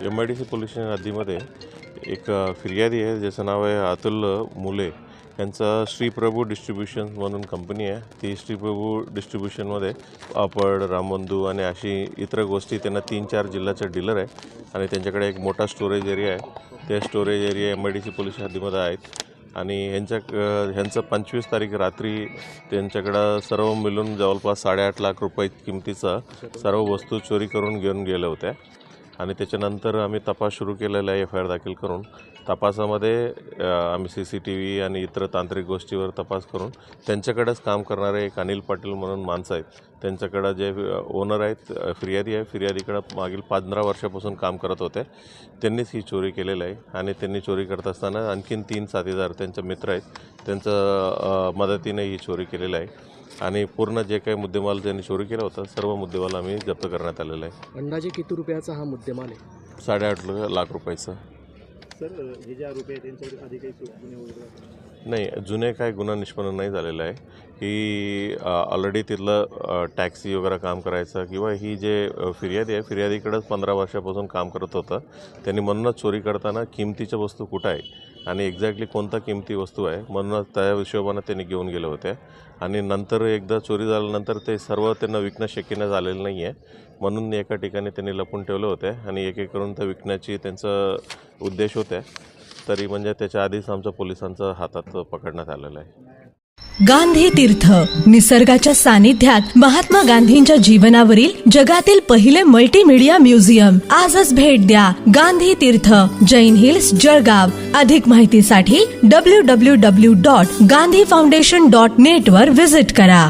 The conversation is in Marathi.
MIDC पोलीस स्टेशन हद्दीमध्ये एक फिर्यादी आहे ज्याचं नाव आहे अतुल मुले यांचा श्रीप्रभू डिस्ट्रीब्युशन म्हणून कंपनी आहे. ती श्रीप्रभू डिस्ट्रीब्युशनमध्ये पापड, रामबंधू आणि अशी इतर गोष्टी त्यांना 3-4 जिल्ह्याचे डीलर आहे आणि त्यांच्याकडे एक मोठा स्टोरेज एरिया आहे. त्या स्टोरेज एरिया MIDC पोलीस हद्दीमध्ये आहेत आणि ह्यांचं 25 तारीख रात्री त्यांच्याकडं सर्व मिळून जवळपास 8.5 लाख रुपये किमतीचा सर्व वस्तू चोरी करून घेऊन गेल्या होत्या आणि त्याच्यानंतर आम्ही तपास सुरू केलेला आहे. FIR दाखल करून तपासामध्ये आम्ही CCTV आणि इतर तांत्रिक गोष्टीवर तपास करून त्यांच्याकडेच काम करणारे एक अनिल पाटील म्हणून माणसं आहेत, त्यांच्याकडं जे ओनर आहेत, फिर्यादीकडं मागील 15 वर्षापासून काम करत होते. त्यांनीच ही चोरी केलेलं आहे आणि त्यांनी चोरी करत असताना आणखीन 3 साथीदार त्यांचे मित्र आहेत, त्यांच्या मदतीने ही चोरी केलेलं आहे आणि पूर्ण जे काही मुद्देमाल त्यांनी चोरी केला होता सर्व मुद्देमाल आम्ही जप्त करण्यात आलेला आहे. अंदाजे किती रुपयाचा हा मुद्देमाल आहे? 8.5 लाख रुपयाचा. सर, हे जे आरोपी आहेत त्यांच्यावर आधी काही गुन्हे वगैरे नाही, जुने काय गुन्हा निष्पन्न नाही झालेला आहे. ही ऑलरेडी तिथलं टॅक्सी वगैरे काम करायचं किंवा ही जे फिर्यादीकडेच 15 वर्षापासून काम करत होतं. त्यांनी म्हणूनच चोरी करताना किमतीच्या वस्तू कुठं आहे आणि एक्झॅक्टली कोणता किमती वस्तू आहे म्हणूनच त्या हिशोबानं त्यांनी घेऊन गेले होते आणि नंतर एकदा चोरी झाल्यानंतर ते सर्व त्यांना विकणं शक्य झालेलं नाही आहे म्हणून एका ठिकाणी त्यांनी लपून ठेवले होते आणि एक एक करून त्या विकण्याची त्यांचा उद्देश होते. तरी म्हणजे त्याच्या आधीच आमच्या पोलिसांच्या हातात पकडण्यात आलेलं आहे. गांधी तीर्थ, निसर्गाच्या सानिध्यात महात्मा गांधींच्या जीवनावरील जगातील पहिले मल्टीमीडिया म्युझियम. आजच भेट द्या. गांधी तीर्थ, जैन हिल्स, जळगाव. अधिक माहितीसाठी www.gandhifoundation.net वर विजिट करा.